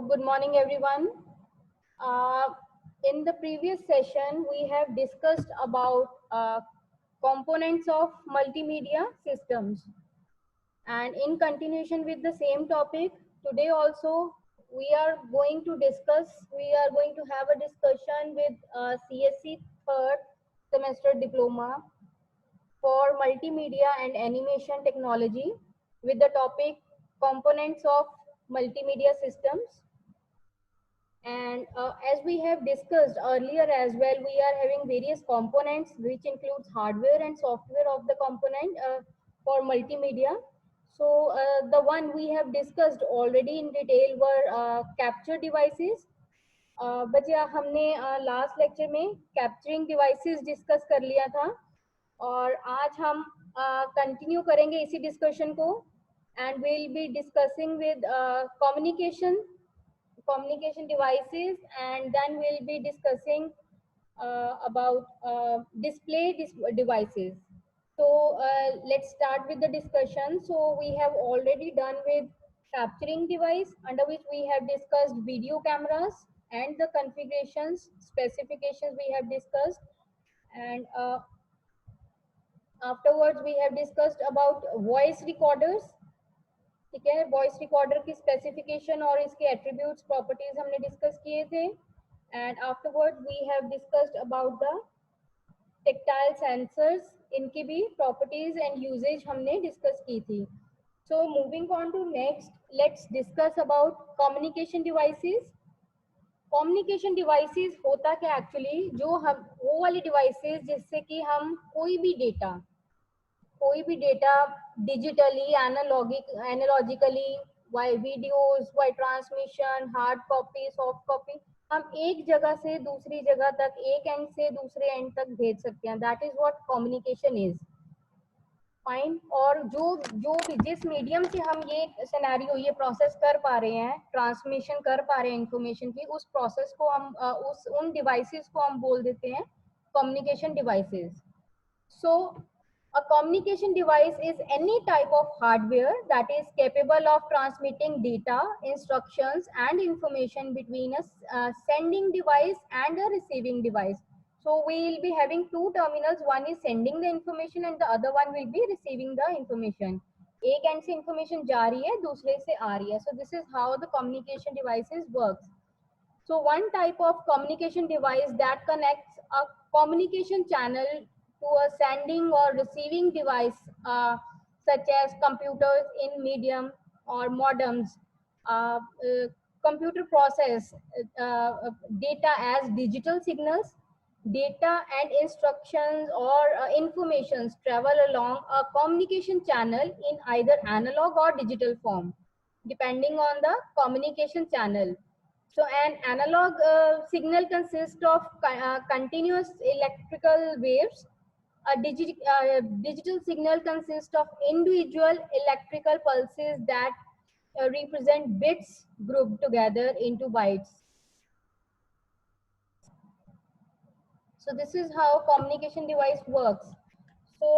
good morning, everyone. Uh, in the previous session, we have discussed about components of multimedia systems. And in continuation with the same topic, today also we are going to have a discussion with CSC third semester diploma for multimedia and animation technology with the topic components of multimedia systems. And as we have discussed earlier as well, we are having various components which includes hardware and software of the component for multimedia. So the one we have discussed already in detail were capture devices. बच्चा हमने last lecture में capturing devices discuss कर लिया था और आज हम continue करेंगे इसी डिस्कशन को and we will be discussing with communication devices, and then we'll be discussing about devices. So let's start with the discussion. So we have already done with capturing device, under which we have discussed video cameras and the configurations, specifications we have discussed, and afterwards we have discussed about voice recorders. ठीक है, voice recorder की specification और इसके attributes properties हमने discuss किए थे and afterward we have discussed about the tactile sensors, इनकी भी प्रॉपर्टीज एंड यूजेज हमने डिस्कस की थी. So moving on to next, let's discuss about communication devices. Communication devices होता क्या एक्चुअली, जो हम वो वाली डिवाइसेस जिससे कि हम कोई भी data digitally, analogically, via videos, via transmission, hard copy, soft copy, हम एक जगह से दूसरी जगह तक, एक एंड से दूसरे एंड तक भेज सकते हैं. That is what communication is. Fine. और जो जिस मीडियम से हम ये सिनेरियो, ये प्रोसेस कर पा रहे हैं, ट्रांसमिशन कर पा रहे हैं इंफॉर्मेशन की, उस प्रोसेस को हम उन डिवाइसेस को हम बोल देते हैं communication devices. So a communication device is any type of hardware that is capable of transmitting data, instructions, and information between a sending device and a receiving device. So we will be having two terminals. One is sending the information and the other one will be receiving the information. एक end से information जा रही है, दूसरे से आ रही है. So this is how the communication devices works. So one type of communication device that connects a communication channel to a sending or receiving device, such as computers in medium or modems, computer process data as digital signals. Data and instructions or informations travel along a communication channel in either analog or digital form, depending on the communication channel. So an analog signal consists of continuous electrical waves. A digital signal consists of individual electrical pulses that represent bits grouped together into bytes. So this is how communication device works. So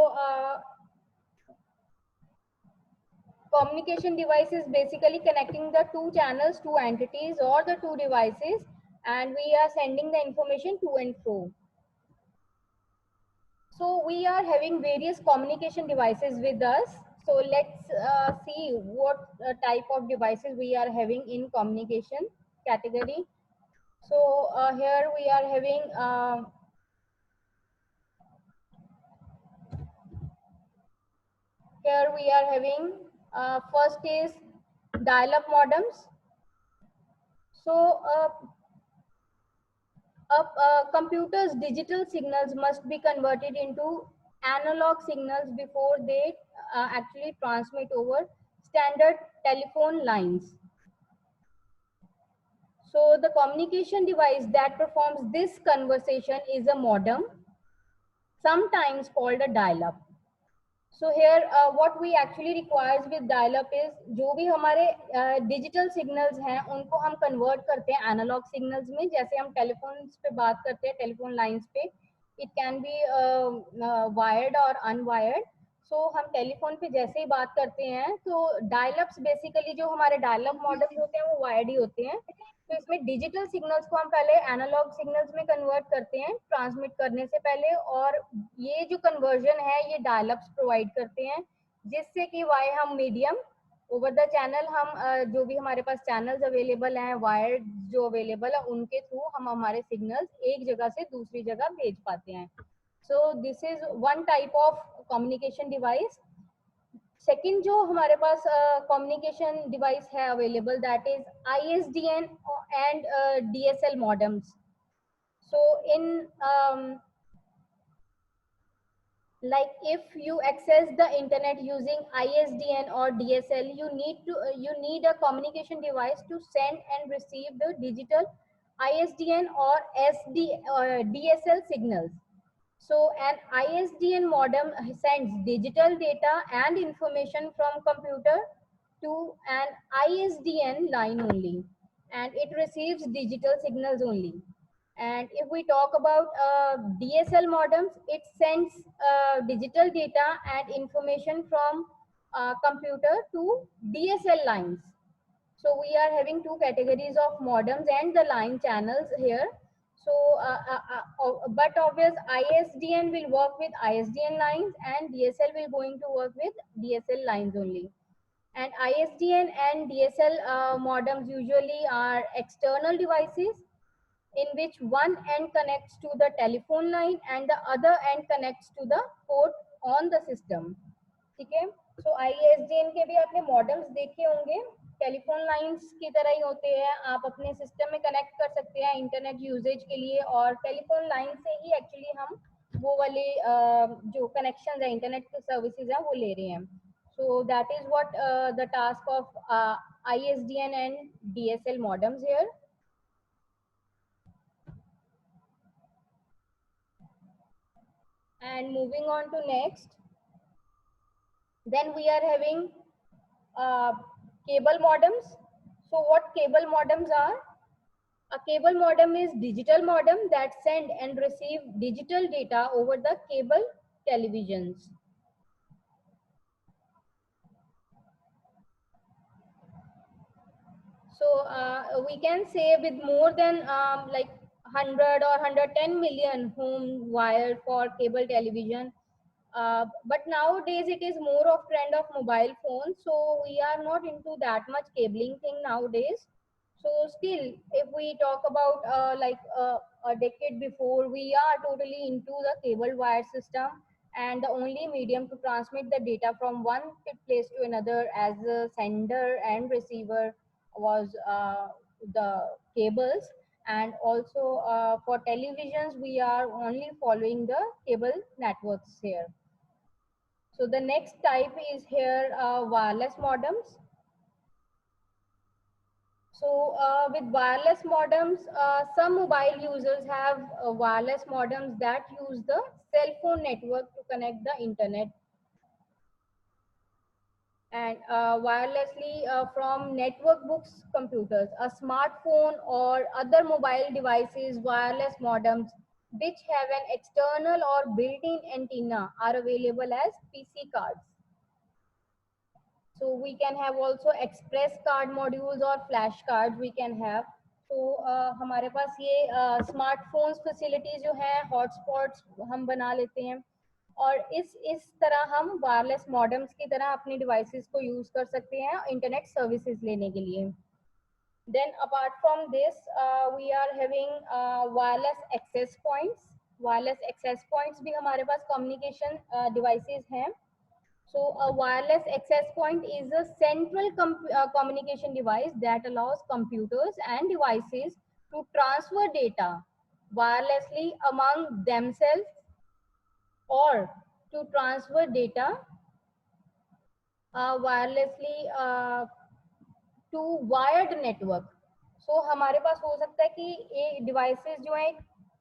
communication device is basically connecting the two channels, two entities, or the two devices, and we are sending the information to and fro. So we are having various communication devices with us. So let's see what type of devices we are having in communication category. So here we are having first is dial-up modems. So computer's digital signals must be converted into analog signals before they actually transmit over standard telephone lines. So the communication device that performs this conversion is a modem, sometimes called a dial-up. So here what we actually requires with dial-up is, जो भी हमारे digital signals हैं उनको हम convert करते हैं analogue signals में. जैसे हम टेलीफोन्स पे बात करते हैं, टेलीफोन लाइंस पे, इट कैन बी वायर्ड और अनवायर्ड. हम टेलीफोन पे जैसे ही बात करते हैं तो डायलअप्स बेसिकली जो हमारे डायलअप मॉडल्स होते हैं वो वायर्ड ही होते हैं। तो इसमें डिजिटल सिग्नल्स को हम पहले एनालॉग सिग्नल्स में कन्वर्ट करते हैं ट्रांसमिट करने से पहले, और ये जो कन्वर्जन है ये डायलअप्स प्रोवाइड करते हैं, जिससे कि वाई हम मीडियम ओवर द चैनल हम जो भी हमारे पास चैनल्स अवेलेबल हैं वायर्ड जो अवेलेबल है उनके थ्रू हम हमारे सिग्नल्स एक जगह से दूसरी जगह भेज पाते हैं। So this is one type of communication device. Second जो हमारे पास कम्युनिकेशन डिवाइस है available that is ISDN and DSL modems. So in like if you access the internet using ISDN or DSL, you need a communication device to send and receive the digital ISDN or DSL signals. So an ISDN modem sends digital data and information from computer to an ISDN line only, and it receives digital signals only. And if we talk about DSL modems, it sends digital data and information from computer to DSL lines. So we are having two categories of modems and the line channels here. So, but obvious ISDN will work with ISDN lines and DSL will going to work with DSL lines only. And ISDN and DSL modems usually are external devices in which one end connects to the telephone line and the other end connects to the port on the system. ठीक है, सो ISDN के भी आपने modems देखे होंगे, telephone lines की तरह ही होते हैं, आप अपने सिस्टम में कनेक्ट कर सकते हैं इंटरनेट यूजेज के लिए, और टेलीफोन लाइन से ही एक्चुअली हम वो वाले जो कनेक्शन है इंटरनेट के सर्विसेज है वो ले रहे हैं. So that is what the task of ISDN and DSL modems here. And moving on to next, then we are having cable modems. So what cable modems are? A cable modem is digital modem that send and receive digital data over the cable televisions. So we can say with more than like 100 or 110 million home wired for cable television. But nowadays it is more of trend of mobile phones, so we are not into that much cabling thing nowadays. So still, if we talk about a decade before, we are totally into the cable wire system, and the only medium to transmit the data from one place to another as a sender and receiver was the cables. And also for televisions, we are only following the cable networks here. So the next type is here wireless modems. So with wireless modems, some mobile users have wireless modems that use the cell phone network to connect the internet. And wirelessly from network books computers, a smartphone or other mobile devices, wireless modems which have an external or built-in antenna are available as PC cards. So we can have also express card modules or flash cards we can have. So हमारे पास ये smartphones facilities जो है hotspots हम बना लेते हैं, और इस तरह हम वायरलेस मॉडेम्स की तरह अपनी डिवाइसेस को यूज कर सकते हैं इंटरनेट सर्विसेज लेने के लिए. Then apart from this, we are having wireless access points. Wireless access points भी हमारे पास communication devices हैं. So a wireless access point is a central communication device that allows computers and devices to transfer data wirelessly among themselves or to transfer data wirelessly to wired network. So हमारे पास हो सकता है कि ये devices जो है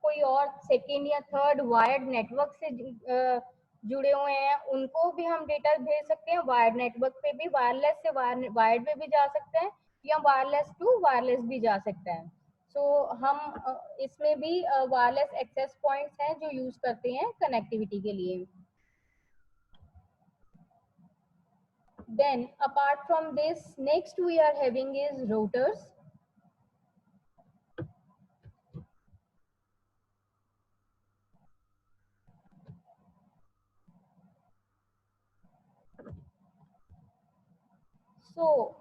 कोई और सेकेंड या थर्ड वायर्ड नेटवर्क से जुड़े हुए हैं, उनको भी हम डेटा भेज सकते हैं वायर्ड नेटवर्क पे भी, वायरलेस से वायर्ड पे भी जा सकते हैं, या वायरलेस टू वायरलेस भी जा सकता है. सो हम इसमें भी वायरलेस एक्सेस पॉइंट्स हैं जो यूज करते हैं कनेक्टिविटी के लिए. Then apart from this, next we are having is routers. So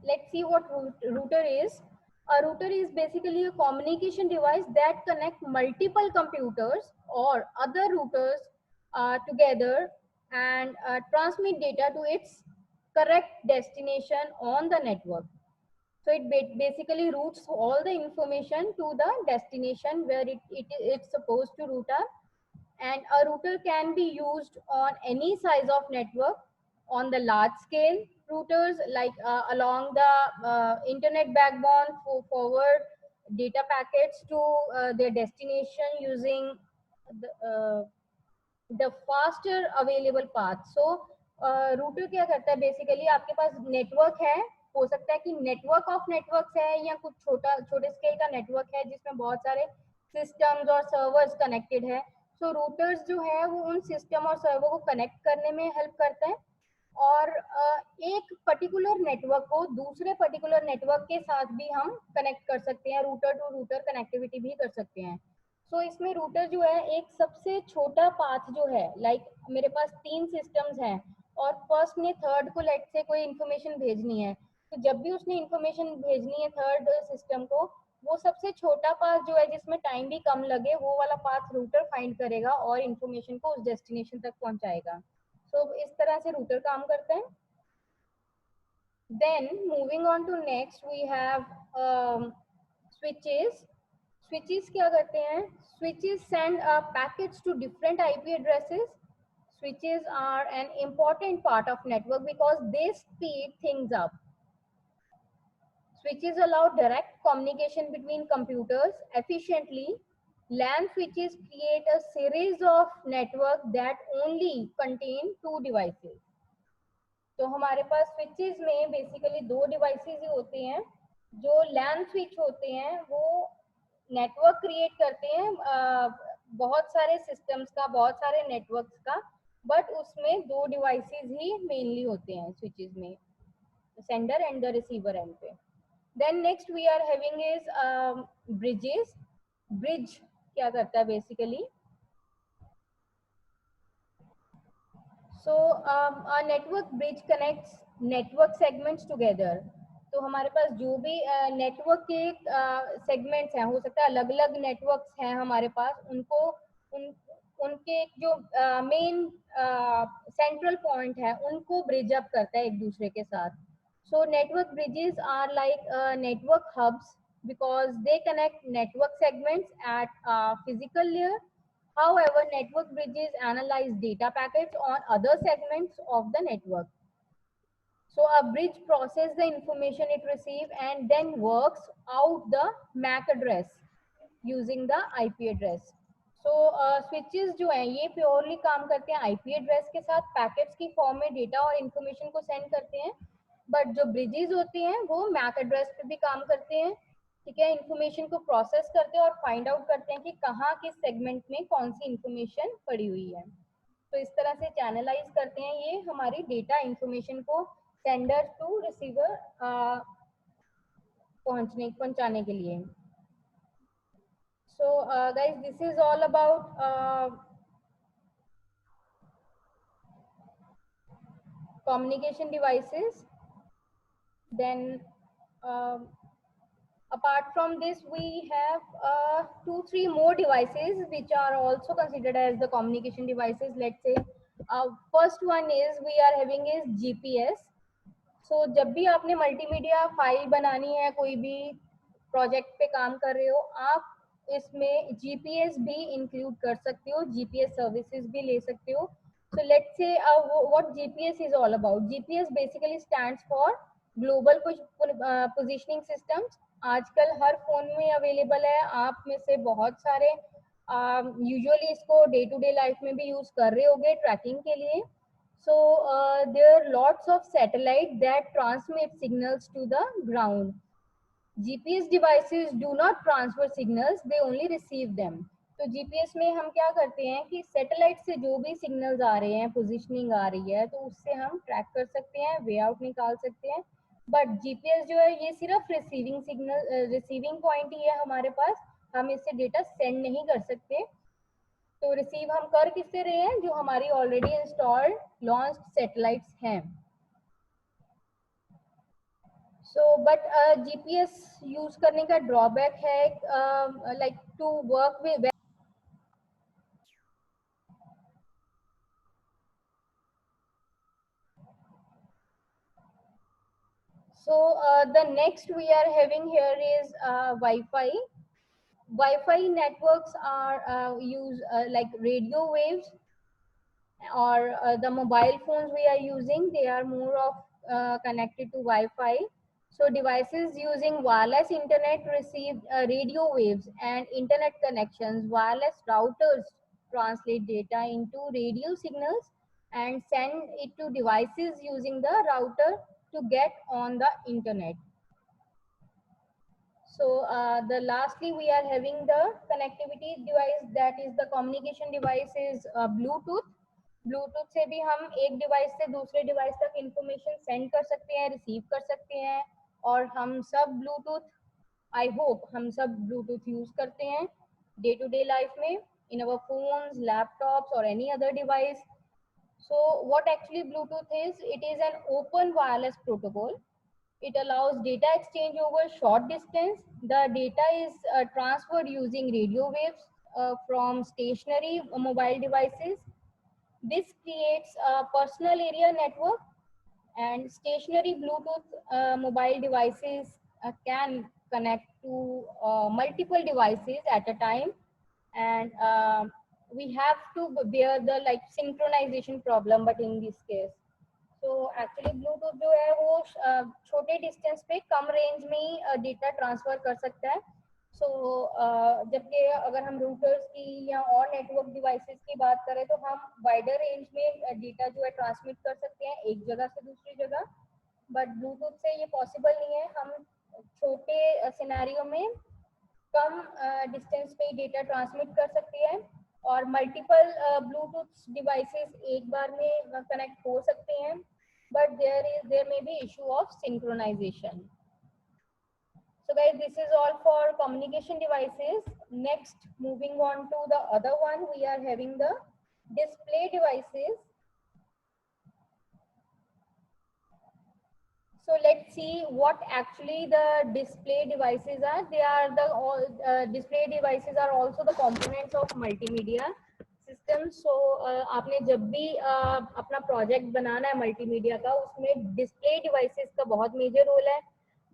let's see what router is. A router is basically a communication device that connect multiple computers or other routers together and transmit data to its correct destination on the network. So it basically routes all the information to the destination where it's supposed to route up. And a router can be used on any size of network. On the large scale routers, like along the internet backbone for forward data packets to their destination using the faster available path. So router क्या करता है, basically आपके पास network है, हो सकता है कि network of networks है या कुछ छोटे स्केल का नेटवर्क है जिसमें बहुत सारे सिस्टम्स और सर्वर्स कनेक्टेड है. सो रूटर्स जो है वो उन सिस्टम और सर्वर को कनेक्ट करने में हेल्प करता है और एक पर्टिकुलर नेटवर्क को दूसरे पर्टिकुलर नेटवर्क के साथ भी हम कनेक्ट कर सकते हैं, रूटर टू रूटर कनेक्टिविटी भी कर सकते हैं. सो इसमें रूटर जो है एक सबसे छोटा पाथ जो है, लाइक मेरे पास 3 सिस्टम्स हैं और फर्स्ट ने थर्ड को लेट से कोई इन्फॉर्मेशन भेजनी है, तो जब भी उसने इन्फॉर्मेशन भेजनी है थर्ड सिस्टम को, वो सबसे छोटा पाथ जो है जिसमें टाइम भी कम लगे वो वाला पाथ रूटर फाइंड करेगा और इन्फॉर्मेशन को उस डेस्टिनेशन तक पहुंचाएगा. सो इस तरह से रूटर काम करता है. Then moving on to next we have switches. Switches क्या करते हैं? Switches send packets to different IP addresses. Switches are an important part of network because they speed things up. Switches allow direct communication between computers efficiently. LAN switches create a series of networks that only contain 2 devices. तो हमारे पास switches में basically 2 devices ही होते हैं. जो लैन switch होते हैं वो network create करते हैं बहुत सारे सिस्टम्स का, बहुत सारे नेटवर्क्स का, बट उसमें 2 डिवाइसेस ही मेनली होते हैं स्विचेस में, sender and the receiver end पे. Then next we are having is bridges. Bridge क्या करता है basically? So a network bridge connects network segments together. तो हमारे पास जो भी नेटवर्क के सेगमेंट्स हैं, हो सकता है अलग अलग नेटवर्क्स हैं हमारे पास, उनको उनके जो मेन सेंट्रल पॉइंट है उनको ब्रिज अप करता है एक दूसरे के साथ. So network bridges are like network hubs because they connect network segments at a physical layer. However, network bridges analyze data packets on other segments of the network. So a bridge processes the information it receives and then works out the MAC address using the IP address. So switches जो हैं ये purely काम करते हैं IP address के साथ, packets की form में डेटा और इंफॉर्मेशन को सेंड करते हैं. बट जो ब्रिजेस होती हैं वो MAC एड्रेस पे भी काम करते हैं. ठीक है, इंफॉर्मेशन को प्रोसेस करते हैं और फाइंड आउट करते हैं कि कहाँ किस सेगमेंट में कौन सी इंफॉर्मेशन पड़ी हुई है. तो इस तरह से चैनलाइज करते हैं ये हमारी डेटा इंफॉर्मेशन को सेंडर टू रिसीवर पहुंचाने के लिए. So guys, this is all about communication devices. Then apart from this, we have 2-3 more devices which are also considered as the communication devices. Let's say first one is we are having is GPS. So जब भी आपने multimedia file बनानी है, कोई भी project पे काम कर रहे हो, आप इसमें जीपीएस भी इंक्लूड कर सकते हो, जीपीएस सर्विसेज भी ले सकते हो. So let's say what GPS is all about. GPS basically stands for Global Positioning Systems. आजकल हर फोन में अवेलेबल है, आप में से बहुत सारे यूजुअली इसको डे टू डे लाइफ में भी यूज कर रहे होंगे ट्रैकिंग के लिए. So there are lots of satellites that transmit signals to the ground. GPS devices do not transfer signals, they only receive them. तो तो जीपीएस में हम क्या करते हैं कि सैटेलाइट से जो भी सिग्नल्स आ रहे हैं, पोजीशनिंग आ रही है, तो उससे हम ट्रैक कर सकते हैं, वे आउट निकाल सकते हैं। बट जीपीएस जो है ये सिर्फ रिसीविंग सिग्नल, रिसीविंग पॉइंट ही है हमारे पास, हम इससे डेटा सेंड नहीं कर सकते। तो रिसीव हम कर किससे रहे हैं, जो हमारी ऑलरेडी इंस्टॉल्ड लॉन्च सैटेलाइट्स हैं। सो बट जीपीएस यूज करने का ड्रॉबैक है, like to work with. So the next we are having here is Wi-Fi. Wi-Fi networks are use like radio waves, or the mobile phones we are using, they are more of connected to Wi-Fi. So devices using wireless internet receive radio waves and internet connections. Wireless routers translate data into radio signals and send it to devices using the router to get on the internet. So the lastly we are having the connectivity device, that is the communication device is Bluetooth. Bluetooth से भी हम एक device से दूसरे device तक information send कर सकते हैं, रिसीव कर सकते हैं। और हम सब ब्लूटूथ, आई होप हम सब ब्लूटूथ यूज करते हैं डे टू डे लाइफ में, इन अवर फोन्स, लैपटॉप्स और any other device. So what actually Bluetooth is? It is an open wireless protocol. It allows data exchange over short distance. The data is transferred using radio waves from stationary mobile devices. This creates a personal area network, and stationary Bluetooth mobile devices can connect to multiple devices at a time, and we have to bear the like synchronization problem, but in this case. तो actually Bluetooth जो है वो छोटे distance पे कम range में ही data transfer कर सकता है। सो जबकि अगर हम रूटर्स की या और नेटवर्क डिवाइसेस की बात करें तो हम वाइडर रेंज में डेटा जो है ट्रांसमिट कर सकते हैं एक जगह से दूसरी जगह। बट ब्लूटूथ से ये पॉसिबल नहीं है, हम छोटे सिनेरियो में कम डिस्टेंस पे डेटा ट्रांसमिट कर सकते हैं, और मल्टीपल ब्लूटूथ डिवाइसेस एक बार में कनेक्ट हो सकते हैं, but there may be issue of synchronization. So guys, this is all for communication devices. Next, moving on to the other one, we are having the display devices. So let's see what actually the display devices are. They are the all display devices are also the components of multimedia system. So आपने जब भी अपना project बनाना है multimedia का, उसमें display devices का बहुत major role है,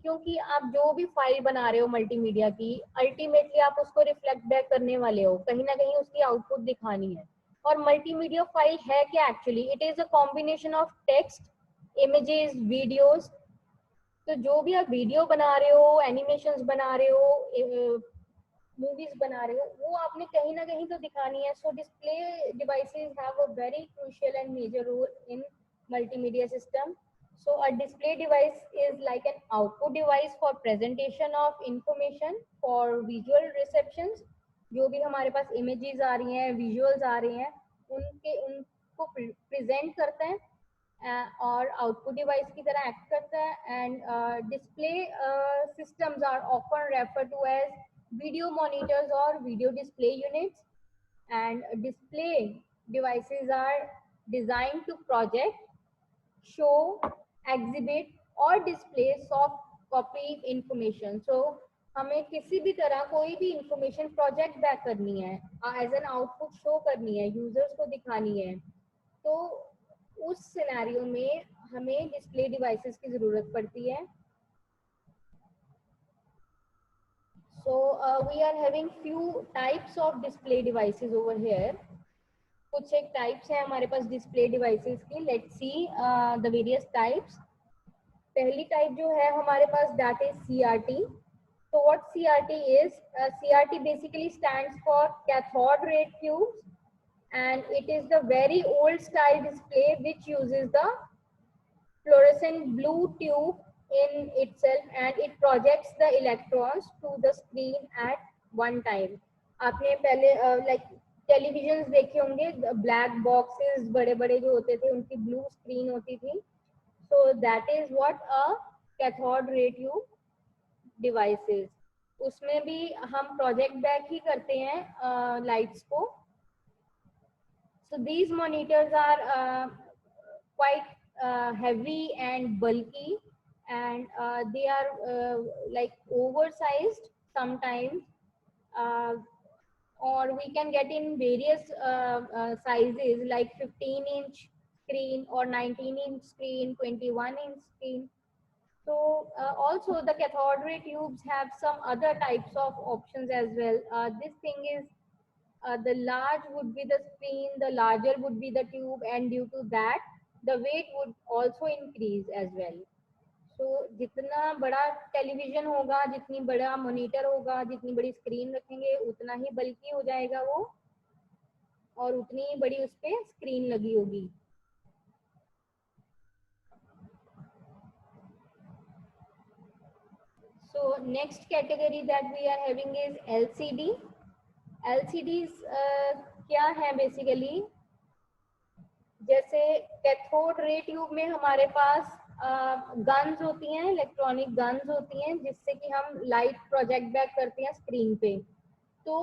क्योंकि आप जो भी फाइल बना रहे हो मल्टीमीडिया की, अल्टीमेटली आप उसको रिफ्लेक्ट बैक करने वाले हो, कहीं ना कहीं उसकी आउटपुट दिखानी है। और मल्टीमीडिया फाइल है क्या actually? It is a combination of text, images, videos. तो जो भी आप वीडियो बना रहे हो, एनिमेशंस बना रहे हो, मूवीज बना रहे हो, वो आपने कहीं ना कहीं तो दिखानी है। So display devices have a very crucial and major role in multimedia system. So a display device is like an output device for presentation of information for visual receptions. जो भी हमारे पास images आ रही हैं, visuals आ रही हैं, उनको present करता है और आउटपुट डिवाइस की तरह एक्ट करता है। And display systems are often refer to as video monitors और video display units. And display devices are design to project, show, exhibit और display soft copy information. So हमें किसी भी तरह कोई भी इंफॉर्मेशन प्रोजेक्ट बैक करनी है, एज एन आउटपुट शो करनी है, यूजर्स को दिखानी है, तो उस सिनेरियो में हमें डिस्प्ले डिवाइसेस की जरूरत पड़ती है। So we are having few types of display devices over here. कुछ एक टाइप्स है हमारे पास डिस्प्ले डिवाइसेस की। Let's see the various types. पहली टाइप जो है हमारे पास, that is CRT. So what CRT is? CRT basically stands for cathode ray tubes, and it is the very old style display which uses the fluorescent blue tube in itself, and it projects the electrons to the screen at one time. आपने पहले like television देखे होंगे, black boxes बड़े बड़े जो होते थे, उनकी ब्लू स्क्रीन होती थी. So that is what a cathode ray tube devices. उसमें भी हम प्रोजेक्ट बैक ही करते हैं लाइट्स को. So these monitors are quite heavy and bulky, and they are like oversized sometimes, uh, or we can get in various sizes like 15-inch screen or 19-inch screen, 21-inch screen. So also the cathode ray tubes have some other types of options as well. This thing is the large would be the screen, the larger would be the tube, and due to that, the weight would also increase as well. So जितना बड़ा television होगा, जितनी बड़ा monitor होगा, जितनी बड़ी screen रखेंगे, उतना ही बल्कि हो जाएगा वो, और उतनी ही बड़ी उस पे स्क्रीन लगी होगी. So next category that we are having is LCD. LCDs क्या है बेसिकली? जैसे कैथोड रे ट्यूब में हमारे पास गन्स होती हैं, इलेक्ट्रॉनिक गन्स होती हैं, जिससे कि हम लाइट प्रोजेक्ट बैक करते हैं स्क्रीन पे. तो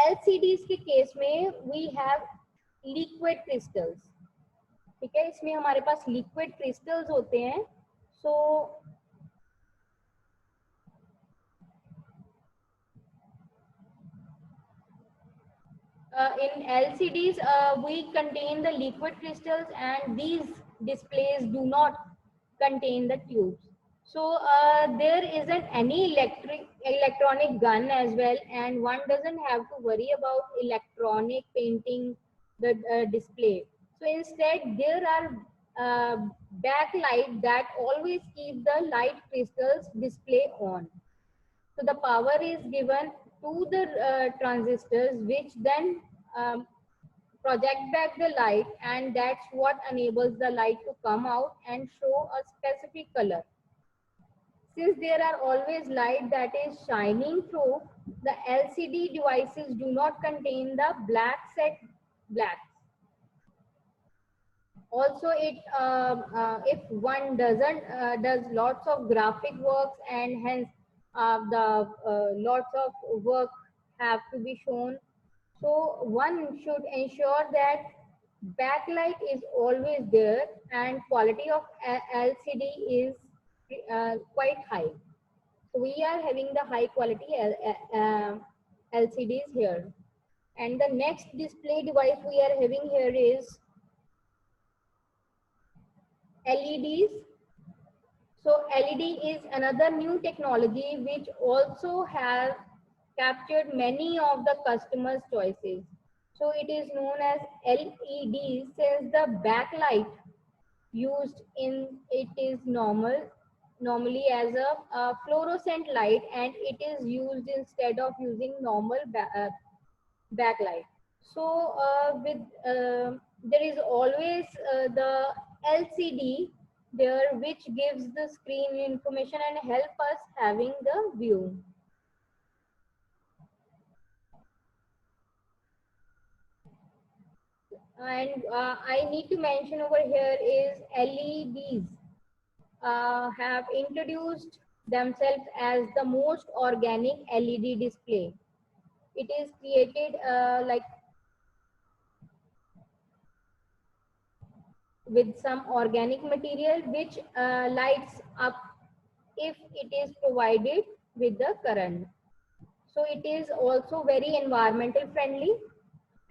एलसीडीज के केस में वी हैव लिक्विड क्रिस्टल्स. ठीक है, इसमें हमारे पास लिक्विड क्रिस्टल्स होते हैं. सो in LCDs, we contain the liquid crystals, and these displays do not contain the tubes. So there isn't any electronic gun as well, and one doesn't have to worry about electronic painting the display. So instead, there are backlight that always keep the light crystals display on. So the power is given to the transistors, which then project back the light, and that's what enables the light to come out and show a specific color. Since there are always light that is shining through, the LCD devices do not contain the black set blacks. Also, if one does lots of graphic works, and hence the lots of work have to be shown, so one should ensure that backlight is always there and quality of LCD is quite high. So we are having the high quality LCDs here. And the next display device we are having here is LEDs. So LED is another new technology which also has captured many of the customers' choices. So it is known as LED, since the backlight used in it is normally as a fluorescent light, and it is used instead of using normal backlight. So there is always the LCD there, which gives the screen information and help us having the view. And I need to mention over here is LEDs have introduced themselves as the most organic LED display. It is created like with some organic material which lights up if it is provided with the current. So it is also very environmental friendly,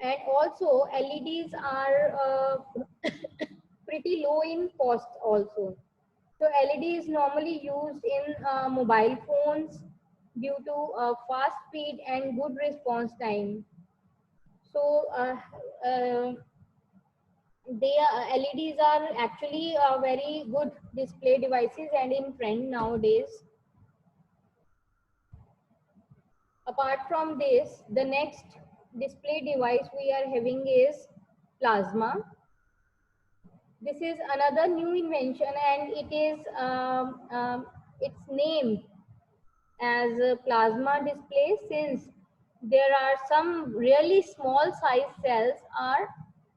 and also LEDs are pretty low in cost also. So LED is normally used in mobile phones due to fast speed and good response time. So LEDs are actually very good display devices and in trend nowadays. Apart from this, the next display device we are having is plasma. This is another new invention, and it is it's named as a plasma display, since there are some really small size cells are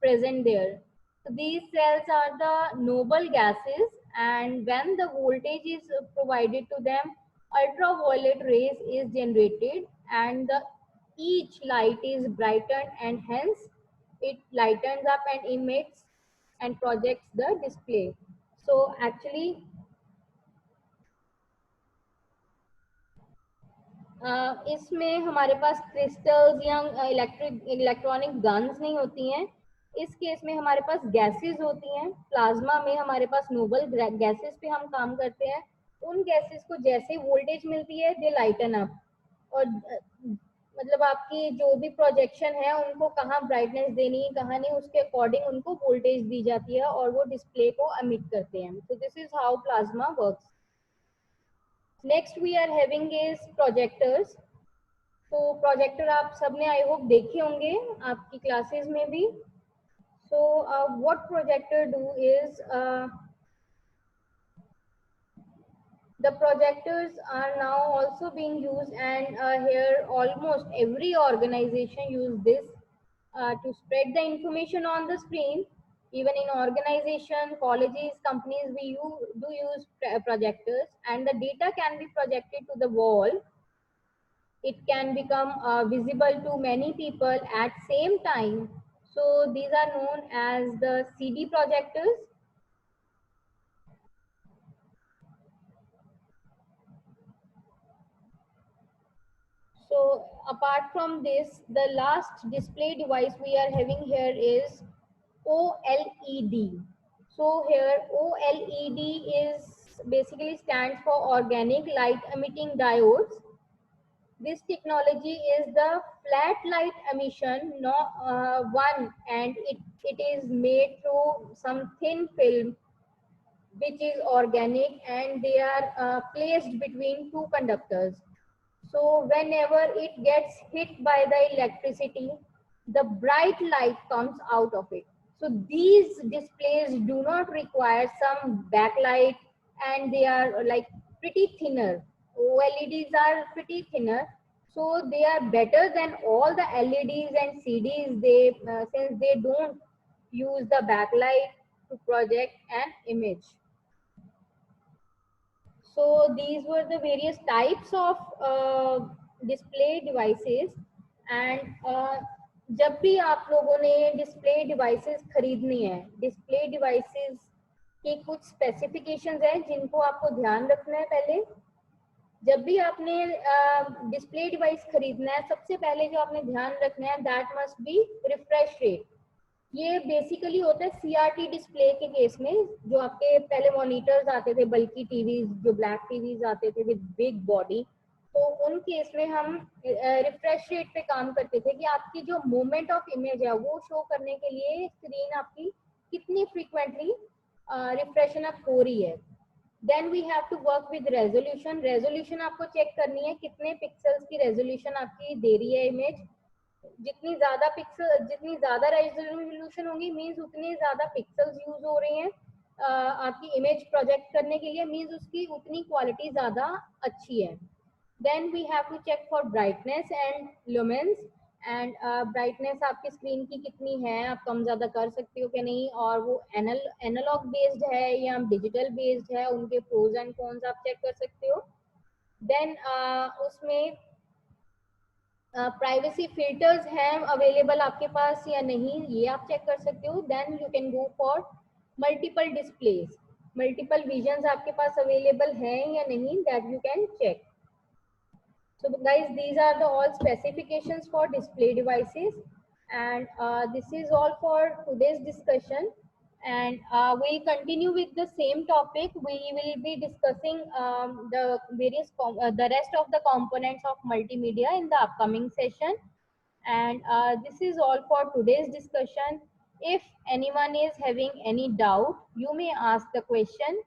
present there. So these cells are the noble gases, and when the voltage is provided to them, ultraviolet rays is generated, and each light is brightened, and hence it lightens up and emits and projects the display. So actually इसमें हमारे पास crystals या electronic guns नहीं होती हैं. इस case में हमारे पास gases होती हैं. प्लाज्मा में हमारे पास नोबल गैसेस पे हम काम करते हैं. उन गैसेस को जैसे वोल्टेज मिलती है दे लाइटन अप, और मतलब आपकी जो भी प्रोजेक्शन है उनको कहाँ ब्राइटनेस देनी है कहाँ नहीं, उसके अकॉर्डिंग उनको वोल्टेज दी जाती है और वो डिस्प्ले को एमिट करते हैं. So this is how plasma works. Next we are having is projectors. तो प्रोजेक्टर आप सबने आई होप देखे होंगे आपकी क्लासेस में भी. So what projector do is the projectors are now also being used, and here almost every organization use this to spread the information on the screen. Even in organization, colleges, companies, do use projectors, and the data can be projected to the wall. It can become visible to many people at same time. So these are known as the CD projectors. So apart from this, the last display device we are having here is OLED. So here OLED is basically stands for organic light emitting diodes. This technology is the flat light emission, one, and it is made through some thin film which is organic, and they are placed between two conductors. So whenever it gets hit by the electricity, the bright light comes out of it. So these displays do not require some backlight, and they are like pretty thinner. OLEDs are pretty thinner, so they are better than all the LEDs and CDs. They since they don't use the backlight to project an image. So these were the various types of display devices, and जब भी आप लोगों ने display devices खरीदनी है, display devices के कुछ specifications हैं जिनको आपको ध्यान रखना है. पहले जब भी आपने डिस्प्ले डिवाइस खरीदना है, सबसे पहले जो आपने ध्यान रखना है that must be refresh rate. ये बेसिकली होता है सीआरटी डिस्प्ले के केस में, जो आपके पहले मॉनिटर्स आते थे, बल्कि टीवीज जो ब्लैक टीवीज आते थे विद बिग बॉडी, तो उन केस में हम रिफ्रेश रेट पे काम करते थे कि आपकी जो मूवमेंट ऑफ इमेज है वो शो करने के लिए स्क्रीन आपकी कितनी फ्रीक्वेंटली रिफ्रेशन अप हो रही है. Then we have to work with resolution. Resolution आपको चेक करनी है कितने पिक्सल्स की रेजोल्यूशन आपकी दे रही है इमेज. जितनी ज्यादा रेजोल्यूशन होगी मींस उतनी ज्यादा पिक्सल्स यूज हो रही हैं आपकी इमेज प्रोजेक्ट करने के लिए, मींस उसकी उतनी क्वालिटी ज्यादा अच्छी है. Then we have to check for brightness and lumens. And brightness आपकी स्क्रीन की कितनी है, आप कम ज्यादा कर सकते हो कि नहीं, और वो एनालॉग बेस्ड है या डिजिटल बेस्ड है, उनके प्रोज एंड कॉन्स आप चेक कर सकते हो. देन उसमें प्राइवेसी फिल्टर्स हैं अवेलेबल आपके पास या नहीं, ये आप चेक कर सकते हो. Then you can go for multiple displays. Multiple visions आपके पास अवेलेबल हैं या नहीं, that you can check. So guys, these are the all specifications for display devices, and this is all for today's discussion. And we'll continue with the same topic. We will be discussing the the rest of the components of multimedia in the upcoming session. And this is all for today's discussion. If anyone is having any doubt, you may ask the question.